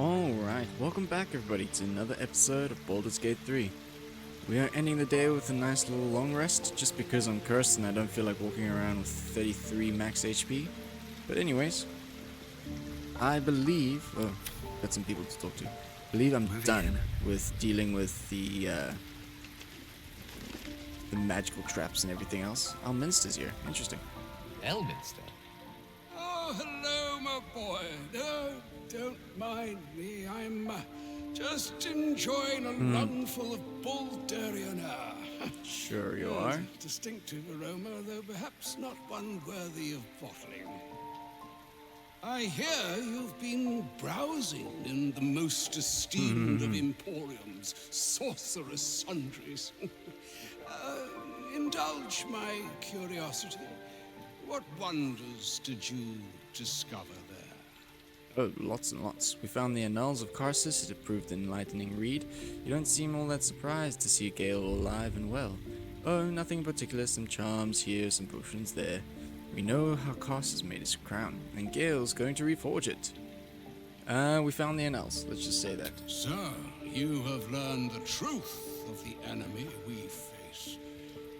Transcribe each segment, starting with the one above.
Alright, welcome back everybody to another episode of Baldur's Gate 3. We are ending the day with a nice little long rest, just because I'm cursed and I don't feel like walking around with 33 max HP. But anyways, I believe, got some people to talk to. I believe I'm done with dealing with the magical traps and everything else. Elminster's here, interesting. Elminster? Oh, hello, my boy. No, don't mind me. I'm just enjoying a lungful of Baldurian air. Sure you are. Distinctive aroma, though perhaps not one worthy of bottling. I hear you've been browsing in the most esteemed of emporiums, sorcerous sundries. Indulge my curiosity. What wonders did you discover there? Oh, lots and lots. We found the Annals of Karsus. It proved an enlightening read. You don't seem all that surprised to see Gale alive and well. Oh, nothing in particular. Some charms here, some potions there. We know how Karsus made his crown, and Gale's going to reforge it. We found the Annals. Let's just say that. So, you have learned the truth of the enemy we face.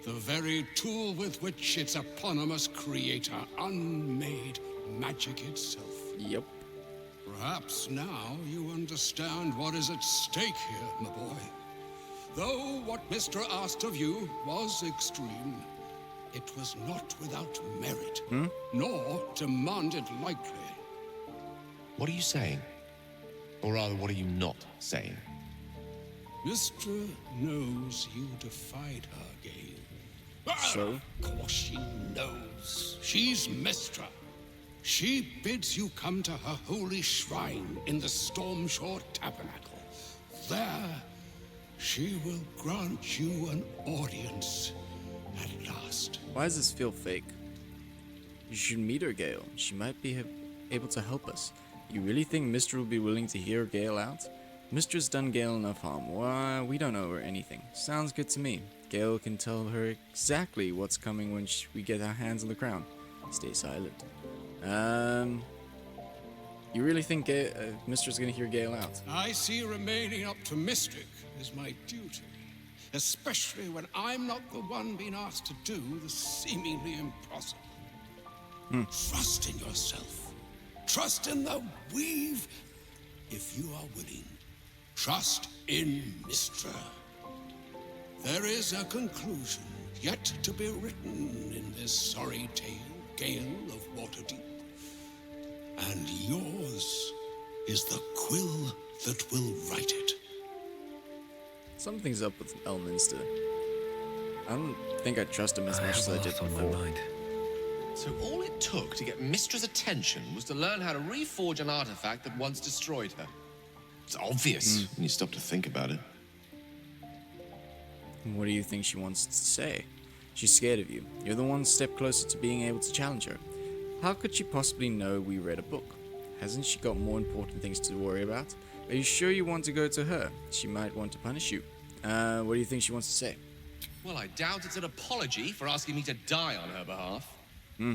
The very tool with which its eponymous creator unmade magic itself. Yep. Perhaps now you understand what is at stake here, my boy. Though what Mr. asked of you was extreme, it was not without merit, nor demanded lightly. What are you saying? Or rather, what are you not saying? Mr. knows you defied her, Gale. So? Of course she knows. She's Mistra. She bids you come to her holy shrine in the Stormshore Tabernacle. There, she will grant you an audience at last. Why does this feel fake? You should meet her, Gale. She might be able to help us. You really think Mistra will be willing to hear Gale out? Mistra's done Gale enough harm. Why, we don't owe her anything. Sounds good to me. Gale can tell her exactly what's coming when we get our hands on the crown. Stay silent. You really think Mistra's gonna hear Gale out? I see remaining up to Mystic is my duty. Especially when I'm not the one being asked to do the seemingly impossible. Trust in yourself. Trust in the weave, if you are willing. Trust in Mistra. There is a conclusion yet to be written in this sorry tale, Gale of Waterdeep. And yours is the quill that will write it. Something's up with Elminster. I don't think I trust him as much as I did before. So all it took to get Mistra's attention was to learn how to reforge an artifact that once destroyed her. It's obvious when you stop to think about it. What do you think she wants to say? She's scared of you. You're the one step closer to being able to challenge her. How could she possibly know we read a book? Hasn't she got more important things to worry about? Are you sure you want to go to her? She might want to punish you. What do you think she wants to say? Well, I doubt it's an apology for asking me to die on her behalf.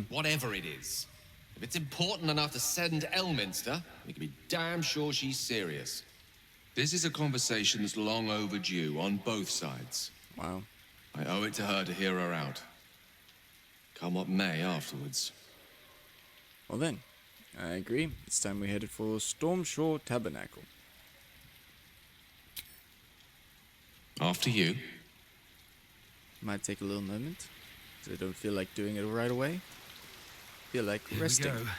Whatever it is. If it's important enough to send Elminster, we can be damn sure she's serious. This is a conversation that's long overdue on both sides. Wow. I owe it to her to hear her out. Come what may afterwards. Well then, I agree. It's time we headed for Stormshore Tabernacle. After you. Might take a little moment, so I don't feel like doing it right away. Feel like resting. Here we go.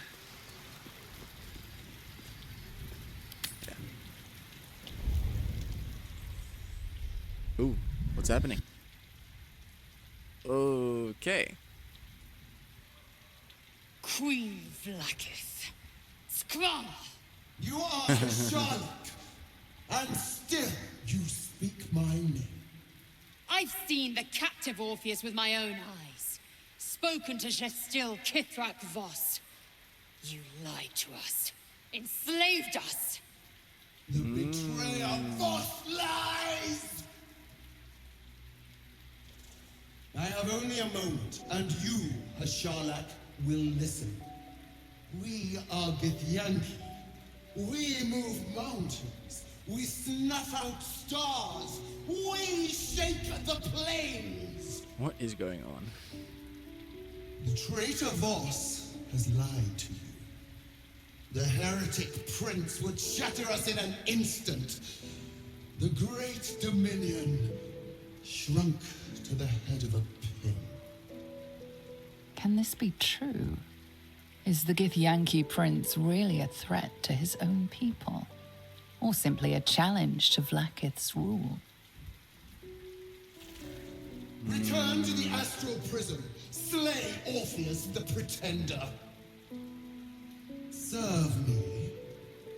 Yeah. Ooh, what's happening? Okay. Queen Vlaakith. Scrum! You are a Charlotte, and still you speak my name. I've seen the captive Orpheus with my own eyes. Spoken to Gestil Kithrak Voss. You lied to us. Enslaved us. The betrayer Voss lies! I have only a moment, and you, a Charlotte, will listen. We are Githyanki, We move mountains. We snuff out stars. We shake the plains. What is going on? The traitor Voss has lied to you. The heretic prince would shatter us in an instant. The great dominion shrunk to the head of a pin. Can this be true? Is the Githyanki prince really a threat to his own people? Or simply a challenge to Vlaakith's rule? Return to the astral prism. Slay Orpheus the Pretender. Serve me,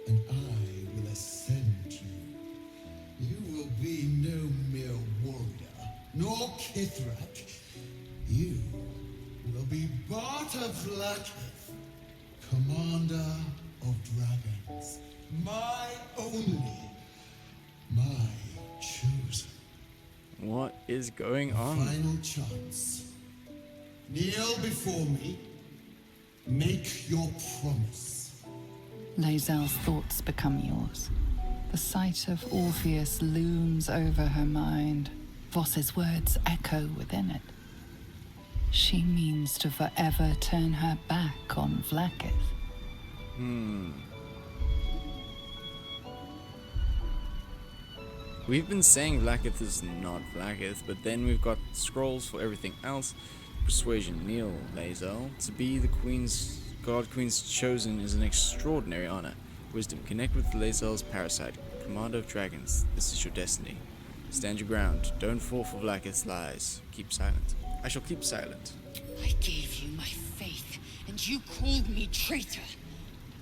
and I will ascend you. You will be no mere warrior, nor Kithrak. You will be Barta Vlaakith, commander of dragons. My only, my chosen. What is going on? Final chance. Kneel before me. Make your promise. Lae'zel's thoughts become yours. The sight of Orpheus looms over her mind. Voss's words echo within it. She means to forever turn her back on Vlaakith. We've been saying Vlaakith is not Vlaakith, but then we've got scrolls for everything else. Persuasion, kneel, Lae'zel. To be the God Queen's chosen is an extraordinary honor. Wisdom, connect with Lae'zel's parasite, commander of dragons. This is your destiny. Stand your ground. Don't fall for Vlaakith's lies. Keep silent. I shall keep silent. I gave you my faith, and you called me traitor.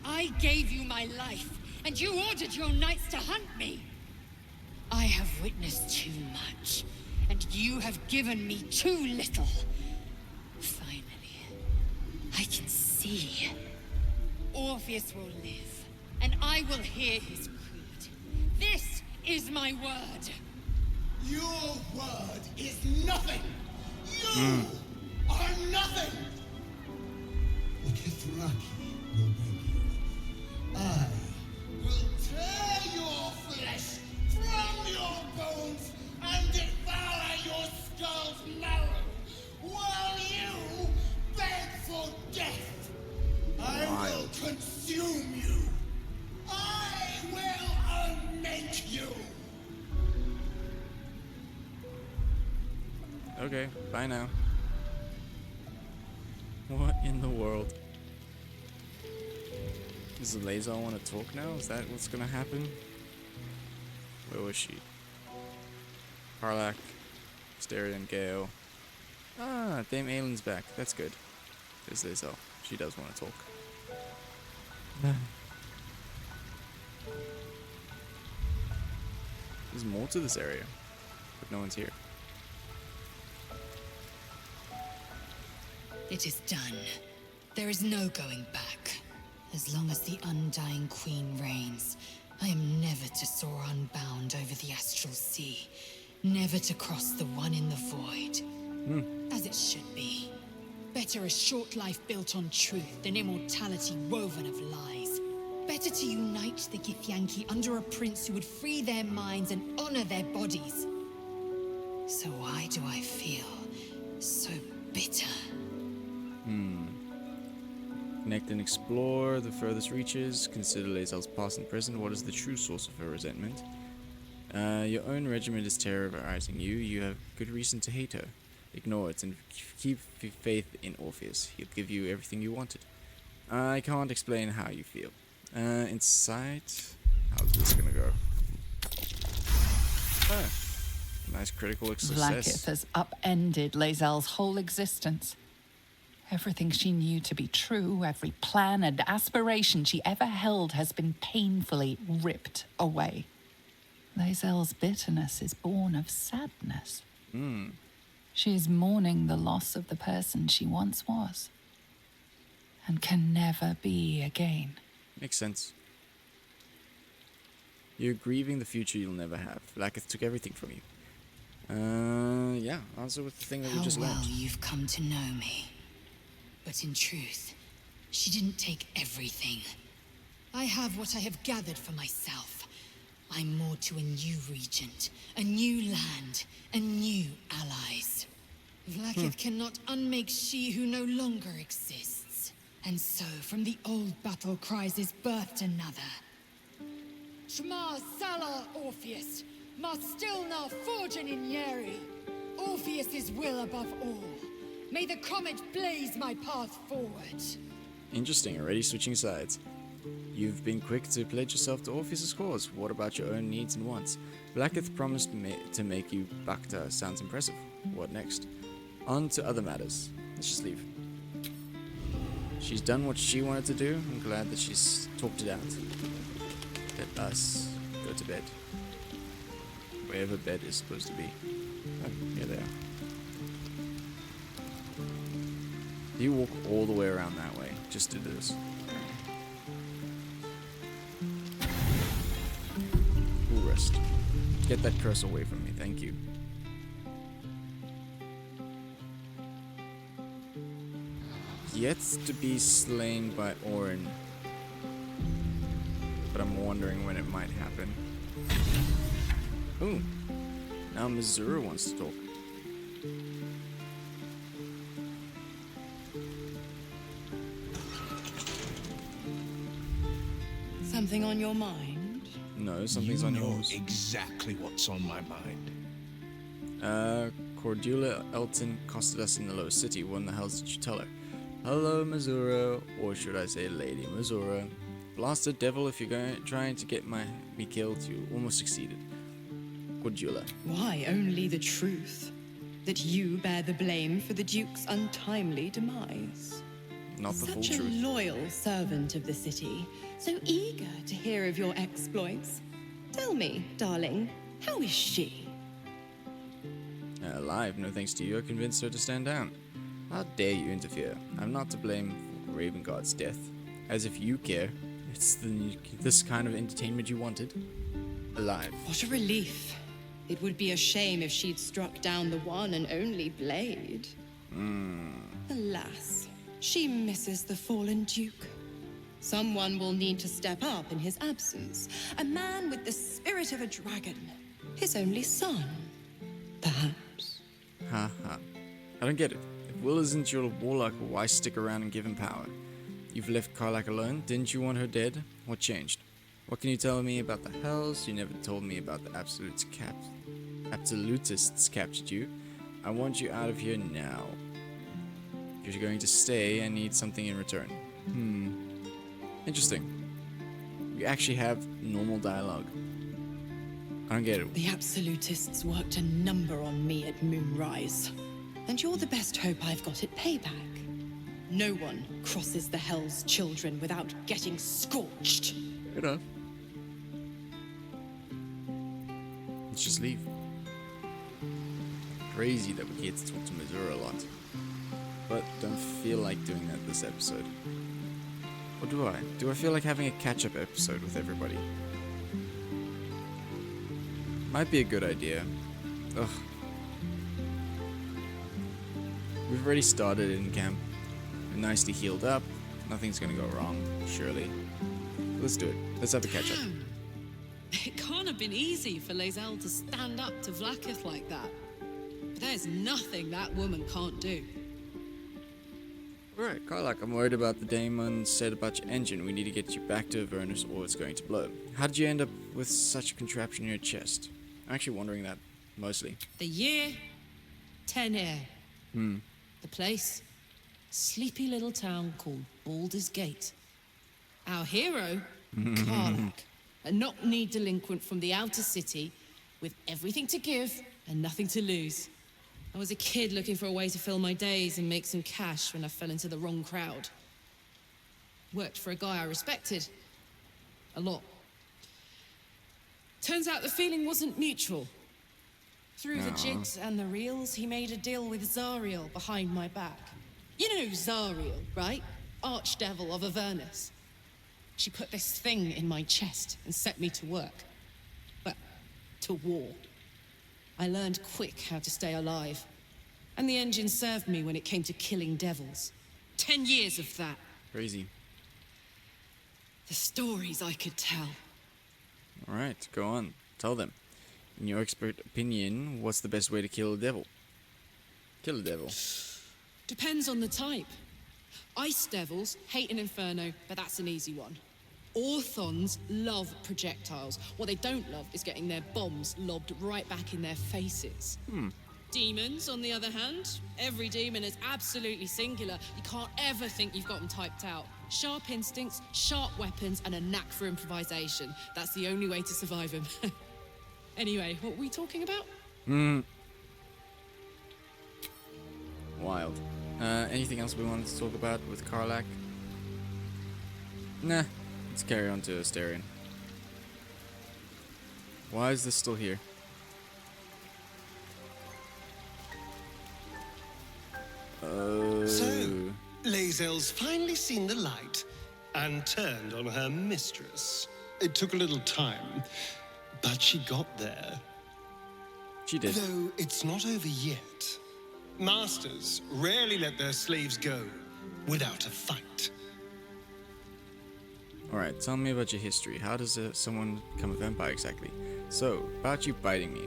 I gave you my life, and you ordered your knights to hunt me. I have witnessed too much, and you have given me too little. Finally, I can see. Orpheus will live, and I will hear his creed. This is my word. Your word is nothing. You are nothing. The Kithraki will bring you. I will tear your flesh from your bones and devour your skull's marrow, while you beg for death. I will consume you. I will unmake you. Okay, bye now. What in the world? Does the Lae'zel want to talk now? Is that what's gonna happen? Where was she? Karlach, Asteria, and Gale. Ah, Dame Aylin's back. That's good. There's Lae'zel. She does want to talk. There's more to this area, but no one's here. It is done. There is no going back. As long as the Undying Queen reigns, I am never to soar unbound over the astral sea. Never to cross the one in the void. As it should be. Better a short life built on truth than immortality woven of lies. Better to unite the Githyanki under a prince who would free their minds and honor their bodies. So why do I feel so bitter? Connect and explore the furthest reaches. Consider Lae'zel's past and present. What is the true source of her resentment? Your own regiment is terrorizing you. You have good reason to hate her. Ignore it and keep faith in Orpheus. He'll give you everything you wanted. I can't explain how you feel. Insight. How's this gonna go? Ah, nice critical success. Vlaakith has upended Lae'zel's whole existence. Everything she knew to be true, every plan and aspiration she ever held has been painfully ripped away. Lae'zel's bitterness is born of sadness. She is mourning the loss of the person she once was, and can never be again. Makes sense. You're grieving the future you'll never have. Vlaakith took everything from you. Yeah, answer with the thing that we just How well learned. you've come to know me. But in truth, she didn't take everything. I have what I have gathered for myself. I'm more to a new regent, a new land, and new allies. Vlaakith cannot unmake she who no longer exists. And so, from the old battle cries is birthed another. Shema Salar Orpheus, Mastilna Forgin in Yeri. Orpheus's will above all. May the comet blaze my path forward. Interesting, already switching sides. You've been quick to pledge yourself to Orpheus' cause. What about your own needs and wants? Blacketh promised to make you Bacta. Sounds impressive. What next? On to other matters. Let's just leave. She's done what she wanted to do. I'm glad that she's talked it out. Let us go to bed. Wherever bed is supposed to be. Oh, here they are. Do you walk all the way around that way just to do this? We'll rest. Get that curse away from me, thank you. Yet to be slain by Orin. But I'm wondering when it might happen. Ooh. Now Missouri wants to talk. Something on your mind? No, something's on yours. Exactly what's on my mind. Cordula Elton costed us in the Low City. What in the hell did you tell her? Hello, Missouri, or should I say Lady Missouri. Blasted devil, if you're trying to get me killed, you almost succeeded. Cordula. Why, only the truth. That you bear the blame for the Duke's untimely demise. Not the full Such a truth. loyal servant of the city, so eager to hear of your exploits. Tell me, darling, how is she? Alive, no thanks to you, I convinced her to stand down. How dare you interfere? I'm not to blame for Raven Guard's death. As if you care. It's this kind of entertainment you wanted. Alive. What a relief. It would be a shame if she'd struck down the one and only blade. Alas, she misses the fallen Duke. Someone will need to step up in his absence. A man with the spirit of a dragon. His only son, perhaps. Ha ha. I don't get it. If Will isn't your warlock, why stick around and give him power? You've left Karlak alone. Didn't you want her dead? What changed? What can you tell me about the Hells? You never told me about the Absolutists captured you. I want you out of here now. If you're going to stay, I need something in return. Interesting. We actually have normal dialogue. I don't get it. The Absolutists worked a number on me at Moonrise. And you're the best hope I've got at payback. No one crosses the Hell's children without getting scorched. Fair enough. Let's just leave. Crazy that we get to talk to Missouri a lot. But don't feel like doing that this episode. Or do I? Do I feel like having a catch-up episode with everybody? Might be a good idea. Ugh. We've already started in camp. We're nicely healed up. Nothing's gonna go wrong, surely. Let's do it. Let's have a catch-up. It can't have been easy for Lae'zel to stand up to Vlaakith like that. But there's nothing that woman can't do. Alright, Karlak, I'm worried about the Daemon said about your engine. We need to get you back to Avernus or it's going to blow. How did you end up with such a contraption in your chest? I'm actually wondering that, mostly. The year, 10 air. The place, sleepy little town called Baldur's Gate. Our hero, Karlak, a knock-kneed delinquent from the outer city with everything to give and nothing to lose. I was a kid looking for a way to fill my days and make some cash when I fell into the wrong crowd. Worked for a guy I respected. A lot. Turns out the feeling wasn't mutual. Through the jigs and the reels, he made a deal with Zariel behind my back. You know Zariel, right? Archdevil of Avernus. She put this thing in my chest and set me to work. Well, to war. I learned quick how to stay alive. And the engine served me when it came to killing devils. 10 years of that. Crazy. The stories I could tell. Alright, go on. Tell them. In your expert opinion, what's the best way to kill a devil? Kill a devil. Depends on the type. Ice devils hate an inferno, but that's an easy one. Orthons love projectiles. What they don't love is getting their bombs lobbed right back in their faces. Demons, on the other hand, every demon is absolutely singular. You can't ever think you've got them typed out. Sharp instincts, sharp weapons, and a knack for improvisation. That's the only way to survive them. Anyway, what were we talking about? Wild. Anything else we wanted to talk about with Karlach? Nah. Let's carry on to Asterion. Why is this still here? So, Lae'zel's finally seen the light and turned on her mistress. It took a little time, but she got there. She did. Though it's not over yet. Masters rarely let their slaves go without a fight. Alright, tell me about your history. How does someone become a vampire exactly? So, about you biting me.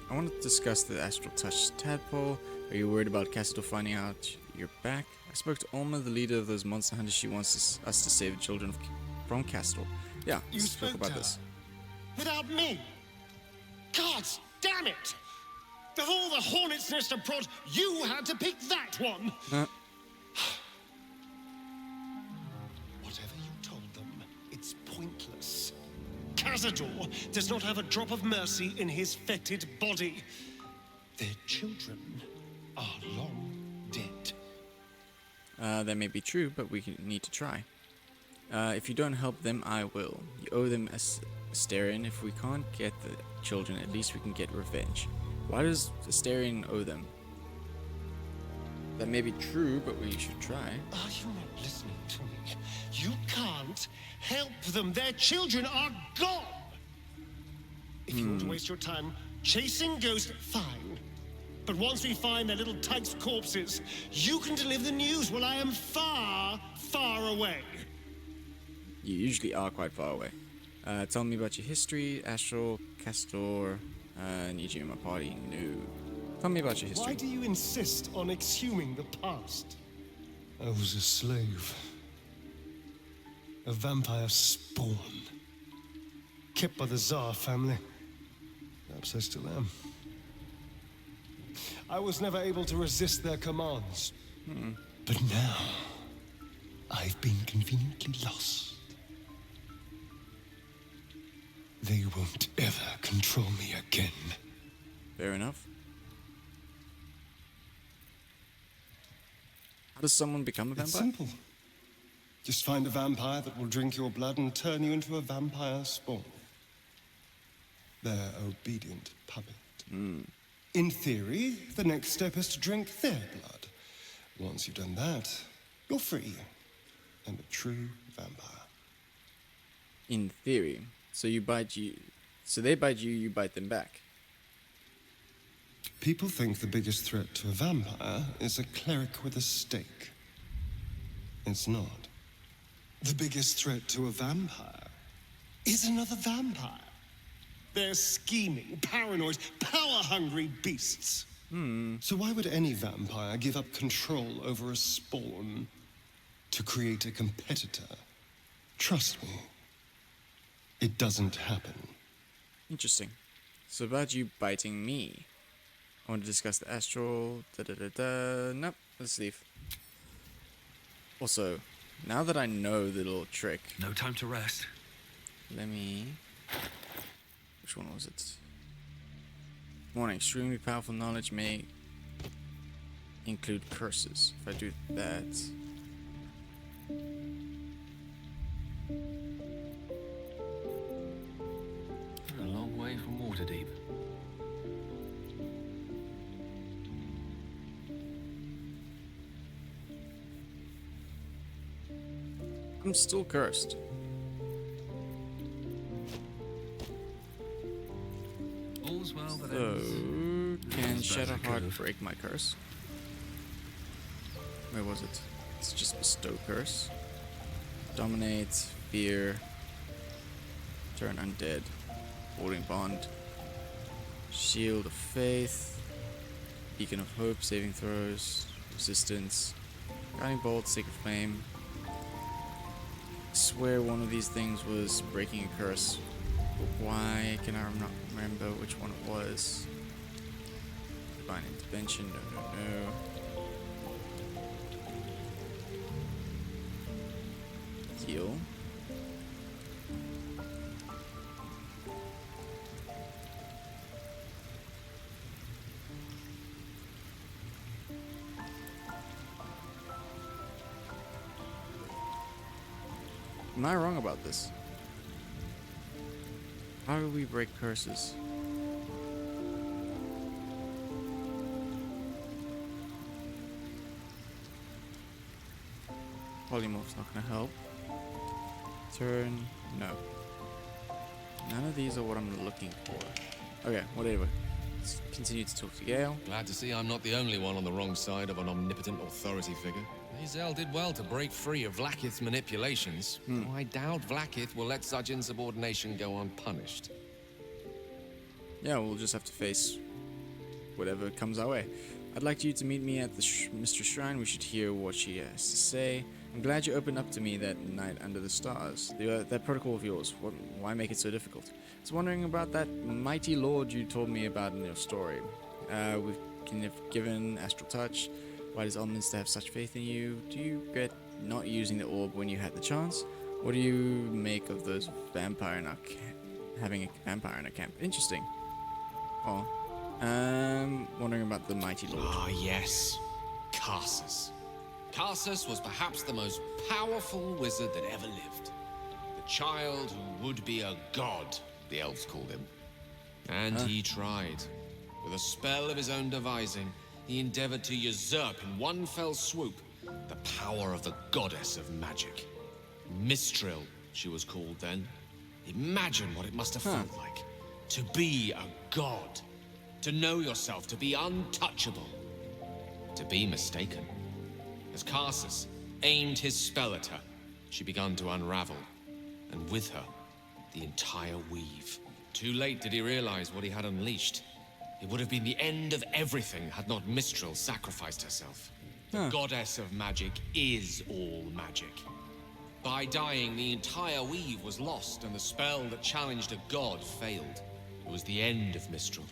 I want to discuss the astral touch tadpole. Are you worried about Castle finding out you're back? I spoke to Alma, the leader of those monster hunters. She wants us to save the children from Castle. Yeah, You let's talk spoke about to her? this. Without me? Gods damn it! Of all the hornet's nest of prod, you had to pick that one! Whatever you told them, it's pointless. Cazador does not have a drop of mercy in his fetid body. Their children are long dead. That may be true, but we need to try. If you don't help them, I will. You owe them Asterion. If we can't get the children, at least we can get revenge. Why does Asterion owe them? That may be true, but we should try. Are you not listening to me? You can't help them. Their children are gone. If you want to waste your time chasing ghosts, fine. But once we find their little tykes' corpses, you can deliver the news while I am far, far away. You usually are quite far away. Tell me about your history, Astral, Castor, need you in my party? No. Tell me about your history. Why do you insist on exhuming the past? I was a slave. A vampire spawn. Kept by the Tsar family. Perhaps I still am. I was never able to resist their commands. But now, I've been conveniently lost. They won't ever control me again. Fair enough. How does someone become a It's vampire? simple. Just find a vampire that will drink your blood and turn you into a vampire spawn. Their obedient puppet. In theory, the next step is to drink their blood. Once you've done that, you're free. And a true vampire. In theory. So you bite you. So they bite you, you bite them back. People think the biggest threat to a vampire is a cleric with a stake. It's not. The biggest threat to a vampire is another vampire. They're scheming, paranoid, power-hungry beasts. So why would any vampire give up control over a spawn to create a competitor? Trust me, it doesn't happen. Interesting. So about you biting me. I want to discuss the astral. Nope. Let's leave. Also, now that I know the little trick, No time to rest. let me. Which one was it? One extremely powerful knowledge may include curses. If I do that. We're a long way from Waterdeep. I'm still cursed. All's well that So, ends. can As bad as I Shadowheart could've. break my curse? Where was it? It's just bestow curse. Dominate, fear, Turn undead. Holding bond. Shield of faith. Beacon of hope. Saving throws. Resistance. Guiding bolt. Sacred flame. I swear one of these things was breaking a curse. But why can I not remember which one it was? Divine intervention. No. Heal. Am I wrong about this? How do we break curses? Polymorph's not gonna help. Turn, no. None of these are what I'm looking for. Okay, whatever. Let's continue to talk to Gale. Glad to see I'm not the only one on the wrong side of an omnipotent authority figure. Lae'zel did well to break free of Vlaakith's manipulations, though I doubt Vlaakith will let such insubordination go unpunished. Yeah, we'll just have to face whatever comes our way. I'd like you to meet me at the Mistress Shrine. We should hear what she has to say. I'm glad you opened up to me that night under the stars. That protocol of yours, why make it so difficult? I was wondering about that mighty lord you told me about in your story. We've given astral touch. Why does Elminster have such faith in you? Do you regret not using the orb when you had the chance? What do you make of those having a vampire in a camp? Interesting. Oh. Wondering about the mighty lord. Ah, yes. Karsus. Karsus was perhaps the most powerful wizard that ever lived. The child who would be a god, the elves called him. And he tried. With a spell of his own devising, he endeavored to usurp in one fell swoop the power of the goddess of magic. Mistral, she was called then. Imagine what it must have felt like. To be a god. To know yourself, to be untouchable. To be mistaken. As Karsus aimed his spell at her, she began to unravel. And with her, the entire weave. Too late did he realize what he had unleashed. It would have been the end of everything had not Mistral sacrificed herself. The goddess of magic is all magic. By dying, the entire weave was lost, and the spell that challenged a god failed. It was the end of Mistral,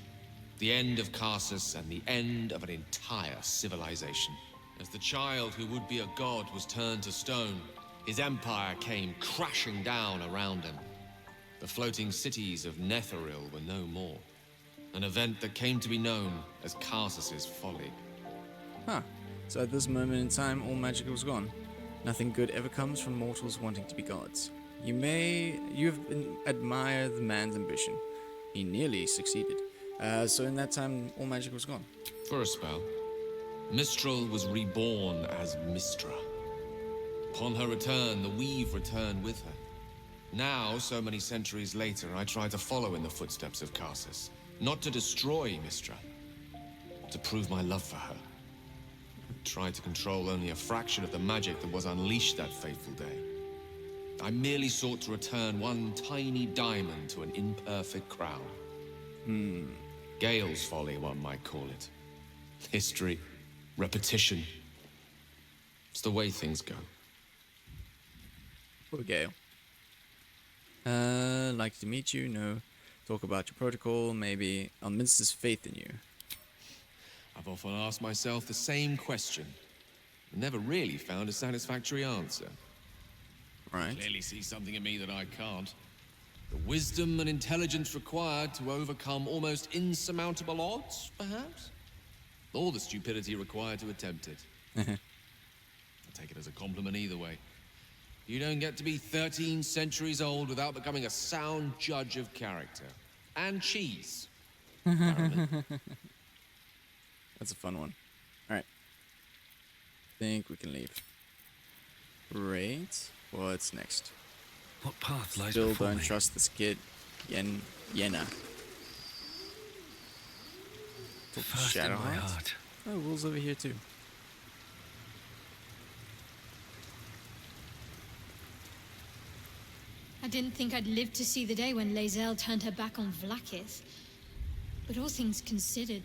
the end of Karsus, and the end of an entire civilization. As the child who would be a god was turned to stone, his empire came crashing down around him. The floating cities of Netheril were no more. An event that came to be known as Karsus's folly. So at this moment in time, all magic was gone. Nothing good ever comes from mortals wanting to be gods. You've admired the man's ambition. He nearly succeeded. So in that time, all magic was gone. For a spell, Mistral was reborn as Mistra. Upon her return, the weave returned with her. Now, so many centuries later, I try to follow in the footsteps of Karsus. Not to destroy Mistra, but to prove my love for her. I tried to control only a fraction of the magic that was unleashed that fateful day. I merely sought to return one tiny diamond to an imperfect crown. Gale's folly, one might call it. History, repetition. It's the way things go. Poor Gale. Like to meet you, no. Talk about your protocol, maybe. Elminster's faith in you. I've often asked myself the same question, but never really found a satisfactory answer. Right. Clearly see something in me that I can't. The wisdom and intelligence required to overcome almost insurmountable odds, perhaps? Or the stupidity required to attempt it. I'll take it as a compliment either way. You don't get to be 13 centuries old without becoming a sound judge of character. And cheese. Apparently. That's a fun one. Alright. Think we can leave. Great. What's next? What path lies Still before don't me? trust this kid. Yenna. Talk to First in my Shadowheart. heart. Oh, Will's over here too. I didn't think I'd live to see the day when Lae'zel turned her back on Vlaakith. But all things considered,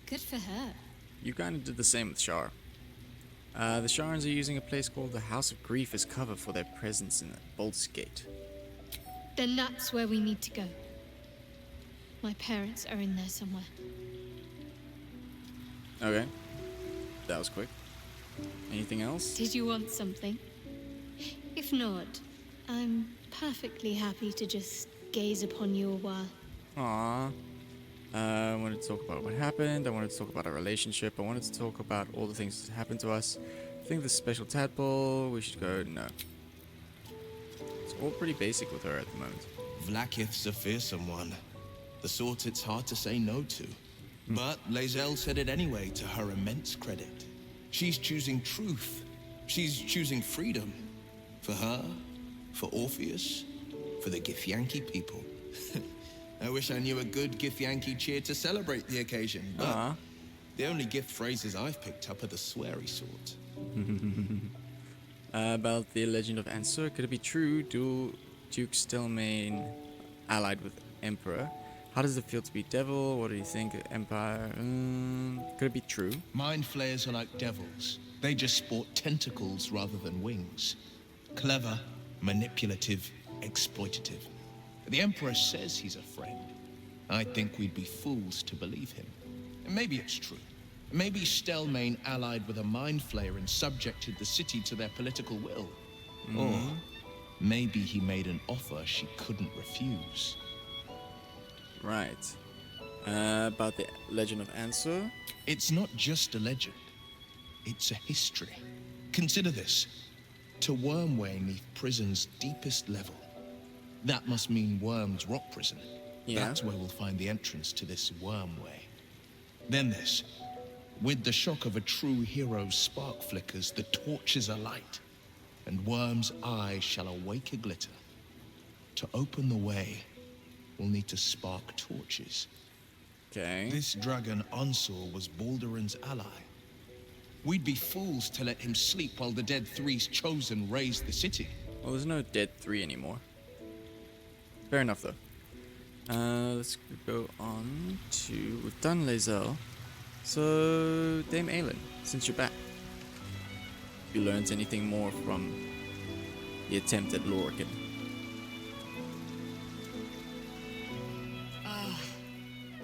good for her. You kind of did the same with Shar. The Sharans are using a place called the House of Grief as cover for their presence in Baldur's Gate. Then that's where we need to go. My parents are in there somewhere. Okay. That was quick. Anything else? Did you want something? If not, I'm perfectly happy to just gaze upon you a while. Aww. I wanted to talk about what happened. I wanted to talk about our relationship. I wanted to talk about all the things that happened to us. I think the special tadpole, we should go. No. It's all pretty basic with her at the moment. Vlaakith's a fearsome one. The sort it's hard to say no to. But Lae'zel said it anyway, to her immense credit. She's choosing truth. She's choosing freedom. For her, for Orpheus, for the Githyanki people. I wish I knew a good Githyanki cheer to celebrate the occasion, but the only gift phrases I've picked up are the sweary sort. About the legend of Ansur, could it be true? Duke Stelmane allied with Emperor? How does it feel to be devil? What do you think? Empire? Could it be true? Mind-flayers are like devils. They just sport tentacles rather than wings. Clever, manipulative, exploitative. The Emperor says he's a friend. I think we'd be fools to believe him. And maybe it's true. Maybe Stelmane allied with a Mind-flayer and subjected the city to their political will. Or maybe he made an offer she couldn't refuse. Right. About the legend of Ansur? It's not just a legend. It's a history. Consider this. To Wormway 'neath prison's deepest level. That must mean Worm's rock prison. Yeah. That's where we'll find the entrance to this Wormway. Then this. With the shock of a true hero's spark flickers, the torches alight, and Worm's eye shall awake a glitter. To open the way, we'll need to spark torches. Okay. This dragon Ansur was Balduran's ally. We'd be fools to let him sleep while the Dead Three's chosen raised the city. Well, there's no Dead 3 anymore. Fair enough, though. Let's go on to... We've done Lae'zel. So, Dame Aelin, since you're back, you learned anything more from the attempt at Lorcan?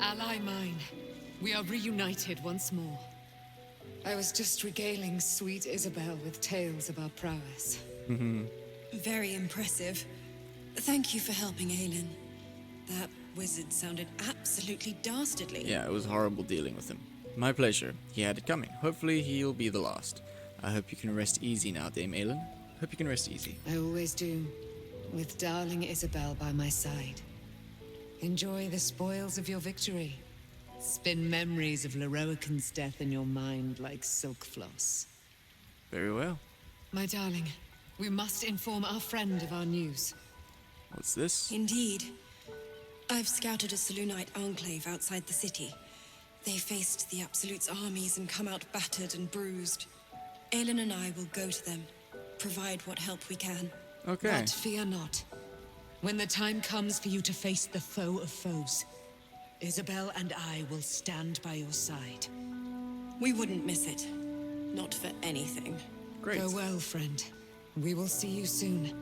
Ally mine, we are reunited once more. I was just regaling sweet Isabel with tales of our prowess. Very impressive. Thank you for helping Aelin. That wizard sounded absolutely dastardly. Yeah, it was horrible dealing with him. My pleasure. He had it coming. Hopefully he'll be the last. I hope you can rest easy now, Dame Aelin. Hope you can rest easy. I always do, with darling Isabel by my side. Enjoy the spoils of your victory. Spin memories of Lorroakan's death in your mind like silk floss. Very well. My darling, we must inform our friend of our news. What's this? Indeed. I've scouted a Selûnite enclave outside the city. They faced the Absolute's armies and come out battered and bruised. Aelin and I will go to them, provide what help we can. Okay. But fear not. When the time comes for you to face the foe of foes, Isabel and I will stand by your side. We wouldn't miss it. Not for anything. Great. Go well, friend. We will see you soon.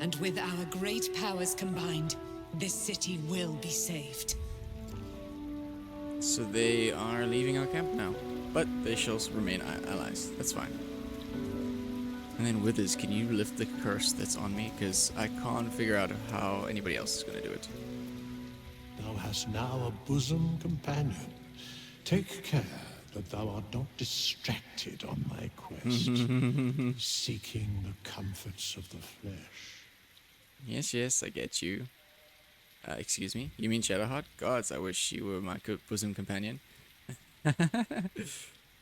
And with our great powers combined, this city will be saved. So they are leaving our camp now, but they shall remain allies. That's fine. And then Withers, can you lift the curse that's on me? Because I can't figure out how anybody else is going to do it. Thou hast now a bosom companion. Take care that thou art not distracted on thy quest, seeking the comforts of the flesh. Yes, I get you. Excuse me? You mean Shadowheart? Gods, I wish you were my bosom companion.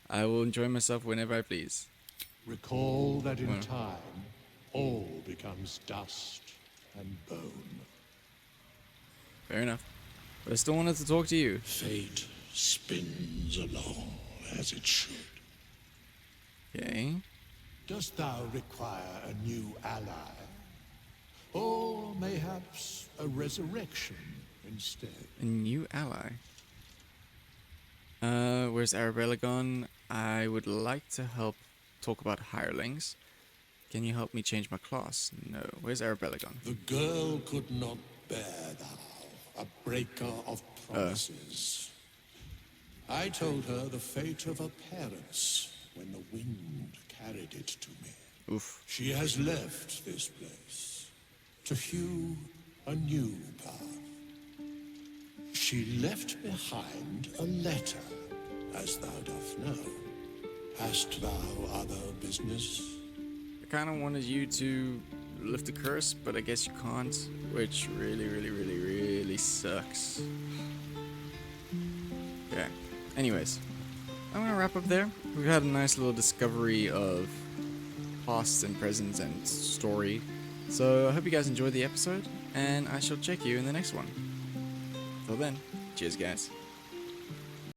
I will enjoy myself whenever I please. Recall that in time, all becomes dust and bone. Fair enough. But I still wanted to talk to you. Fate spins along as it should. Okay. Dost thou require a new ally? Or mayhaps a resurrection instead. A new ally. Where's Arabella gone? I would like to help talk about hirelings. Can you help me change my class? No. Where's Arabella gone? The girl could not bear thou, a breaker of promises. I told her the fate of her parents when the wind carried it to me. Oof. She has left this place to hew a new path. She left behind a letter, as thou doth know. Hast thou other business? I kind of wanted you to lift the curse, but I guess you can't, which really sucks. Okay. Anyways, I'm gonna wrap up there. We've had a nice little discovery of past and present and story. So I hope you guys enjoyed the episode, and I shall check you in the next one. Till then, cheers guys.